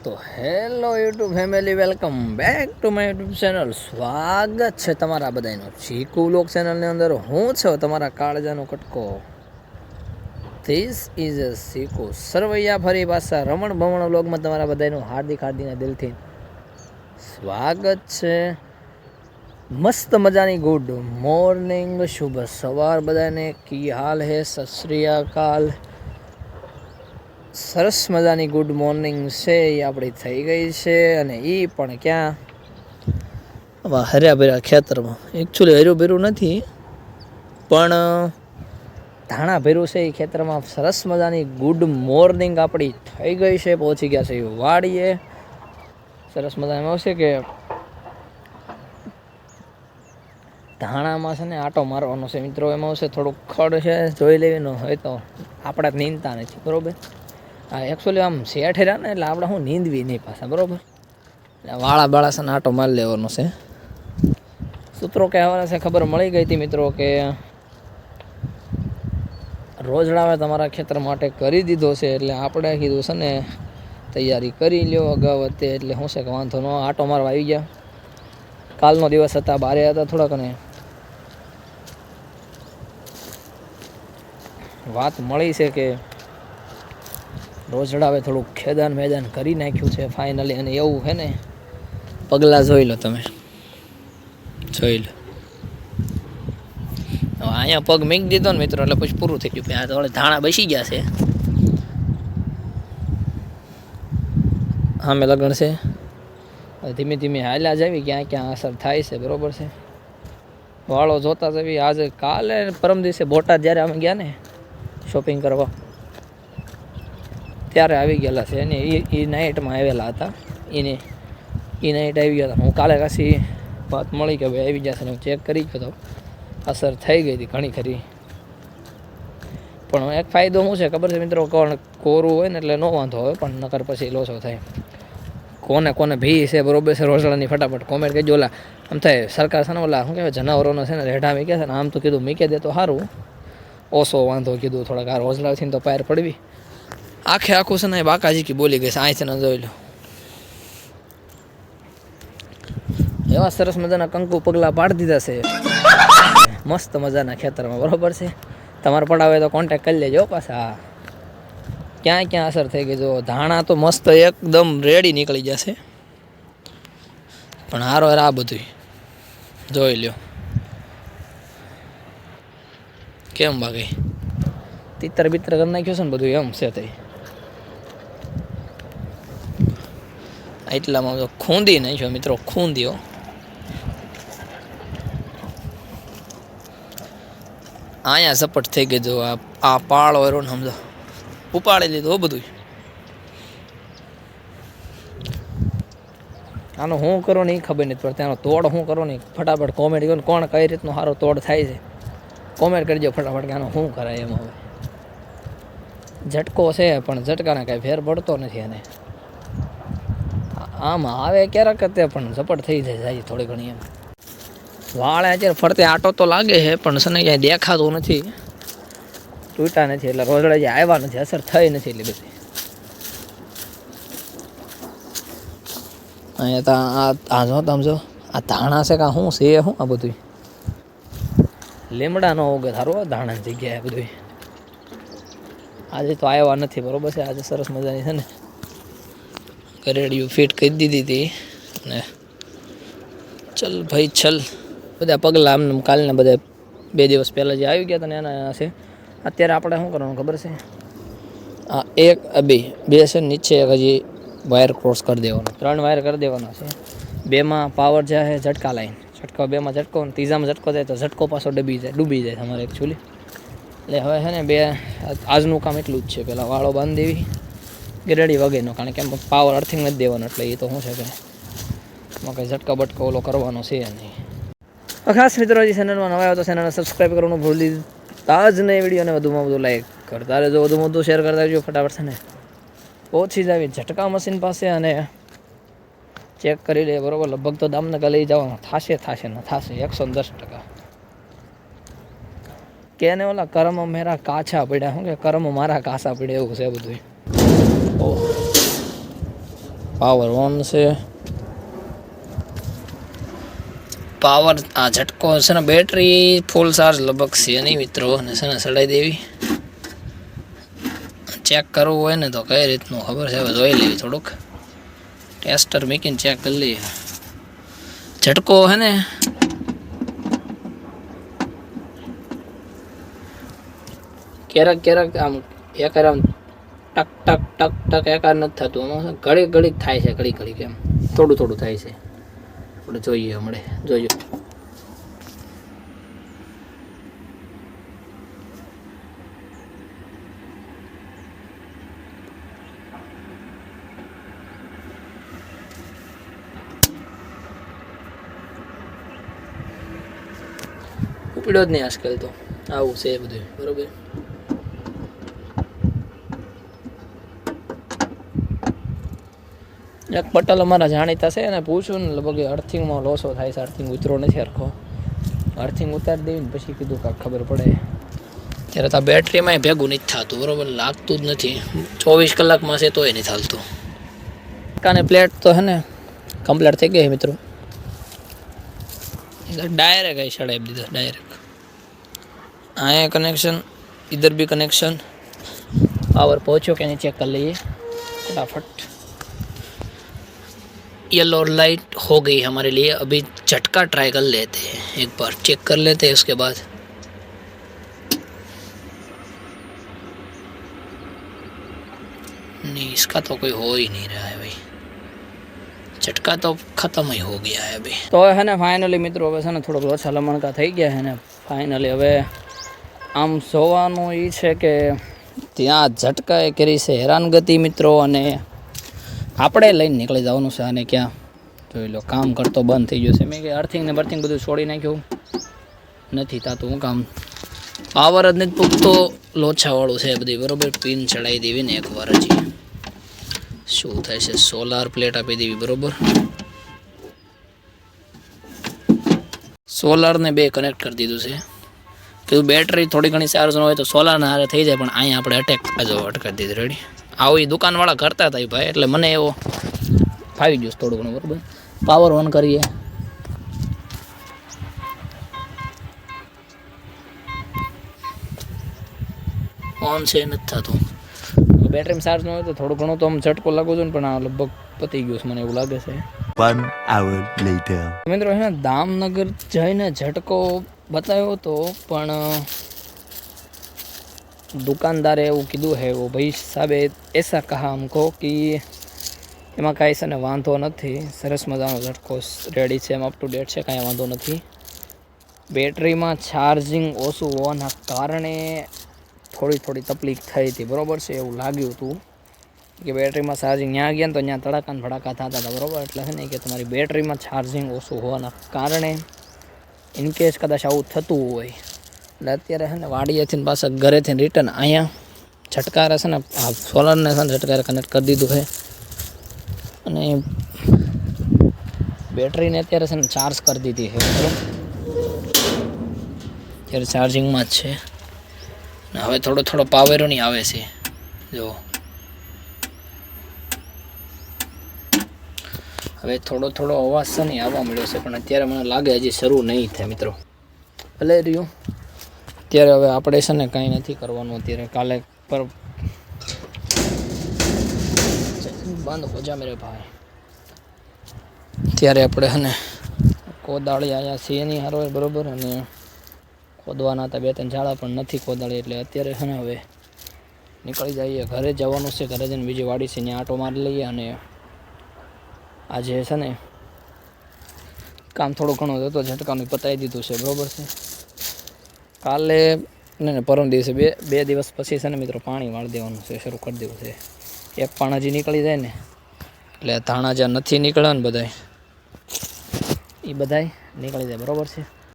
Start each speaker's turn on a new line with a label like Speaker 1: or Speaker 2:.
Speaker 1: તો hello YouTube family, welcome back to my YouTube channel. સ્વાગત છે તમારા બધાનું ચીકુ વ્લોગ ચેનલની અંદર. હું છું તમારા કાળજાનો કટકો. ધીસ ઇઝ અ ચીકુ સરવૈયા ફરી પાછા રમણ ભમણ વ્લોગમાં તમારા બધાનું હાર્દિક દિલથી સ્વાગત છે. મસ્ત મજાની ગુડ મોર્નિંગ, શુભ સવાર બધાને. કી હાલ હે? સત શ્રી અકાલ. સરસ મજાની ગુડ મોર્નિંગ છે એ આપણી થઈ ગઈ છે. અને એ પણ ક્યાં? હર્યા ભર્યા ખેતરમાં. એકચ્યુઅલી હર્યું ભર્યું નથી, પણ ધાણા ભર્યું છે એ ખેતરમાં. સરસ મજાની ગુડ મોર્નિંગ આપણી થઈ ગઈ છે. પહોંચી ગયા છે એ વાડીએ. સરસ મજામાં આવશે કે ધાણામાં છે ને આટો મારવાનો છે મિત્રો. એમાં આવશે થોડુંક ખડ છે, જોઈ લેવાનું હોય તો. આપણે નીંદતા નથી બરાબર. હા, એકચ્યુઅલી આમ શેઠ રહ્યા ને એટલે આપણે શું નીંદવી નહીં પાછા બરાબર. વાળા બાળા છે ને આટો મારી લેવાનો છે. સૂત્રો કહેવાના છે, ખબર મળી ગઈ હતી મિત્રો કે રોજડાવે તમારા ખેતર માટે કરી દીધો છે. એટલે આપણે કીધું છે ને તૈયારી કરી લ્યો અગાઉ તે. એટલે શું છે કે વાંધો ન, આટો મારવા આવી ગયા. કાલનો દિવસ હતા, બારે હતા થોડાક, અને વાત મળી છે કે રોજડાવે થોડુંક ખેદાન મેદાન કરી નાખ્યું છે ફાઇનલી. અને એવું છે ને, પગલાં જોઈ લો તમે, જોઈ લો. અહીંયા પગ મૂકી દીધો ને મિત્રો એટલે પછી પૂરું થઈ ગયું. આ તો ધાણા બેસી ગયા છે. હા, મેં લગન છે. ધીમે ધીમે હાલ્યા જાવી, ક્યાં ક્યાં અસર થાય છે બરાબર છે. વાળો જોતા જવી. આજે કાલે પરમ દિવસે બોટાદ જ્યારે અમે ગયા ને શોપિંગ કરવા, ત્યારે આવી ગયેલા છે. અને એ નાઇટમાં આવેલા હતા. એ નાઇટ આવી ગયા હતા. હું કાલે કાશી વાત મળી કે ભાઈ આવી જશે. હું ચેક કરી ગયો તો અસર થઈ ગઈ હતી ઘણી ખરી. પણ એક ફાયદો શું છે ખબર છે મિત્રો? કોરું હોય ને એટલે ન વાંધો હોય, પણ નકર પછી લોસો થાય. કોને કોને ભી છે બરોબર છે રોજડાની ફટાફટ કોમેન્ટ કહેજો. ઓલા આમ થાય સરકાર છે ને ઓલા શું કહેવાય જનાવરોનો છે ને રેઢા મીકે છે ને, આમ તો કીધું મીકે દે તો સારું, ઓછો વાંધો કીધું. થોડાક આ રોજડાથી તો પાયર પડવી. આખે આખું છે ને બાકાજી કી બોલી ગઈ છે. અહીં છે ને જોઈ લો. એવા સરસ મજાના કંકુ પગલા પાડી દીધા છે મસ્ત મજાના ખેતરમાં બરોબર છે. તમારે પડાવે તો કોન્ટેક કરી લેજો પાછા. ક્યાં ક્યાં અસર થઈ ગઈ જો. ધાણા તો મસ્ત એકદમ રેડી નીકળી જશે. પણ હારો આ બધું જોઈ લ્યો કેમ બાકી તીતર બીતર કરી નાખ્યું છે ને બધું. એમ છે તે એટલામાં તો ખૂંદી નાખ્યો મિત્રો, ખૂંદ્યો. અહીંયા ઝપટ થઈ ગઈ જો. આ પાળો એરો ને સમજો ઉપાડી લીધું બધું. આનો શું કરો ને એ ખબર નથી પડતી. આનો તોડ શું કરો ને ફટાફટ કોમેન્ટ કરો ને, કોણ કઈ રીતનો સારો તોડ થાય છે કોમેન્ટ કરજો ફટાફટ કે આનો શું કરાય એમ. હવે ઝટકો છે પણ ઝટકાને કાંઈ ફેર પડતો નથી. અને આમાં આવે ક્યારેક તે પણ ઝપટ થઈ જાય થોડી ઘણી. એમ વાળે અત્યારે ફરતે આટો તો લાગે છે પણ છે ને ક્યાંય દેખાતું નથી, તૂટા નથી. એટલે રોજડા જે આવ્યા નથી, અસર થઈ નથી એટલી બધી. અહીંયા તો આ જો તમે જો આ ધાણા છે કાં શું છે? શું આ બધું લીમડા ન ઉગે સારું ધાણાની જગ્યાએ બધું. આજે તો આવ્યા નથી બરોબર છે. આજે સરસ મજાની છે ને કરેડિયું ફિટ કરી દીધી હતી. ને ચલ ભાઈ ચલ, બધા પગલાં આમને કાલને બધા 2 દિવસ પહેલાં જે આવી ગયા હતા ને એના છે. અત્યારે આપણે શું કરવાનું ખબર છે? આ એક બે છે નીચે હજી વાયર ક્રોસ કરી દેવાનો, 3 વાયર કરી દેવાના છે. 2માં પાવર જે છે ઝટકા લાઈન, ઝટકો 2માં ઝટકો, અને 3જામાં ઝટકો જાય તો ઝટકો પાછો ડૂબી જાય તમારે એકચ્યુઅલી. એટલે હવે છે ને આજનું કામ એટલું જ છે. પહેલાં વાળો બાંધી દેવી ગેરડી વગેરેનો, કારણ કે પાવર અર્થિંગ નથી દેવાનો. એટલે એ તો શું છે કે એમાં કંઈ ઝટકા બટકો ઓલો કરવાનો છે નહીં. ખાસ મિત્રો હજી ચેનલમાં નવા આવ્યો તો ચેનલને સબસ્ક્રાઈબ કરવાનું ભૂલતા જ નહીં. વિડીયોને વધુમાં વધુ લાઈક કરતા રહેજો, વધુમાં વધુ શેર કરતા રહેજો. ફટાફટ છે ને ઓછી જ આવી ઝટકા મશીન પાસે અને ચેક કરી લે બરાબર. લગભગ તો દામનગર લઈ જવાનો થશે ને થશે 110%. કે ને ઓલા કર્મ મેરા કાચા પડ્યા, શું કે કર્મ મારા કાચા પડ્યા એવું છે બધું. પાવર ઓન છે. પાવર આ ઝટકો છે ને બેટરી ફૂલ ચાર્જ લગભગ છે નહીં મિત્રો, અને છે ને સડાઈ દેવી. ચેક કરવું હોય ને તો કઈ રીતનું ખબર છે, હવે જોઈ લેવી થોડુંક ટેસ્ટર મૂકીને ચેક કરી લઈએ. ઝટકો હે ને ક્યારેક આમ એકાર આમ ટક ટક ટક ટક એકાર નથી થતું, આમાં ઘડીક થાય છે, ઘડીક એમ થોડું થાય છે. આપણે જોઈએ હમણાં જોજો. ઉપડ્યો જ નહીં આજકાલ તો, આવું છે બધું બરોબર. એક પટલ અમારા જાણીતા છે એને પૂછ્યું ને, લગભગ અર્થિંગમાં લોસો થાય છે, અર્થિંગ ઉતરો નથી હરખો. અર્થિંગ ઉતારી દેવી ને પછી કીધું કાંક ખબર પડે. ત્યારે તો બેટરીમાં ભેગું નથી થતું બરોબર, લાગતું જ નથી. 24 કલાકમાં છે તોય નથી ચાલતું. કાને પ્લેટ તો હે ને કમ્પ્લીટ થઈ ગઈ મિત્રો. डायरेक्ट आई चढ़ा दीदा डायरेक्ट आया कनेक्शन, इधर भी कनेक्शन. पावर पहुँचो क्या नहीं चेक कर लीजिए फटाफट. येलो लाइट हो गई हमारे लिए. अभी झटका ट्राई कर लेते हैं, एक बार चेक कर लेते हैं उसके बाद. नहीं इसका तो कोई हो ही नहीं रहा है भाई, झटका तो खत्म ही हो गया है अभी. तो है ने फाइनली મિત્રો હવે છે ને થોડોક ઓછા લમણકા થઈ ગયા છે ને ફાઇનલી. હવે આમ જોવાનું એ છે કે ત્યાં ઝટકાએ કરી છે હેરાનગતિ મિત્રો, અને આપણે લઈને નીકળી જવાનું છે. અને ક્યાં જોઈ લો કામ કરતો બંધ થઈ ગયો છે. મેં કે અર્થિંગ ને બર્થિંગ બધું છોડી નાખ્યું, નથી થતું. હું કામ પાવર જ નથી પૂગતો, લોચાવાળું છે બધી બરોબર. પિન ચડાવી દેવી ને એકવાર હજી શું થાય છે. સોલાર પ્લેટ આપી દેવી બરોબર. સોલારને બે કનેક્ટ કરી દીધું છે. કીધું બેટરી થોડી ઘણી ચાર્જ ન હોય તો સોલારના હારે થઈ જાય, પણ અહીંયા આપણે અટકાવી દીધું. રેડી આવું એ દુકાનવાળા કરતા હતા ભાઈ, એટલે મને એવો ફાવી ગયો થોડું ઘણું બરોબર. પાવર ઓન કરીએ. ઓન છે નથી થતું. બેટરીમાં ચાર્જ ન હોય તો થોડું ઘણું તો આમ ઝટકો લાગુ છું ને, પણ આ લગભગ પતી ગયું છે મને એવું લાગે છે.
Speaker 2: 1 hour later.
Speaker 1: મિત્રો હે દામનગર જઈને ઝટકો બતાવ્યો હતો, પણ दुकानदारे એવું કીધું है वो भाई साहब ऐसा कहा हमको कि એમાં કાંઈ છે ને વાંધો નથી, સરસ મજાનો ઝટકો રેડી છે, એમ અપ ટુ ડેટ છે, કાંઈ વાંધો નથી. બેટરીમાં ચાર્જિંગ ઓછું હોવાના કારણે થોડી તકલીફ થઈ હતી બરાબર છે, એવું લાગ્યું હતું કે બેટરીમાં ચાર્જિંગ ત્યાં ગયા ને તો ત્યાં તડાકા ને ભડાકા થતા હતા બરાબર. એટલે છે ને કે તમારી બેટરીમાં ચાર્જિંગ ઓછું હોવાના કારણે ઇનકેસ કદાચ આવું થતું હોય, એટલે અત્યારે છે ને વાડીએથી પાછા ઘરેથી રિટર્ન અહીંયા ઝટકારે છે ને આ સોલરને છે ને ઝટકારે કનેક્ટ કરી દીધું છે, અને બેટરીને અત્યારે છે ને ચાર્જ કરી દીધી છે બરાબર. અત્યારે ચાર્જિંગમાં જ છે. હવે થોડો પાવર નહીં આવે છે જો, હવે થોડો અવાજ છે નહીં આવવા મળ્યો છે, પણ અત્યારે મને લાગે હજી શરૂ નહીં થાય મિત્રો. ભલે રહ્યું અત્યારે. હવે આપણે છે ને કાંઈ નથી કરવાનું અત્યારે, કાલે પર બંધ હો જા મેરે ભાઈ. અત્યારે આપણે છે ને કોદાળી આવ્યા છીએ નહીં હારો બરાબર, અને ખોદવાના હતા 2-3 ઝાડા પણ નથી કોદાળી, એટલે અત્યારે છે ને હવે નીકળી જઈએ. ઘરે જવાનું છે, ઘરે જઈને બીજી વાડી છે ત્યાં આંટો મારી લઈએ, અને આજે છે ને કામ થોડું ઘણું હતું ઝટકાનું પતાવી દીધું છે બરાબર છે. કાલે ને પરમ દિવસે બે દિવસ પછી છે ને મિત્રો પાણી વાળી દેવાનું છે, શરૂ કરી દેવું છે. એક પાણ હજી નીકળી જાય ને એટલે ધાણા જ્યાં નથી નીકળ્યા ને બધાય એ બધાય નીકળી જાય બરાબર છે.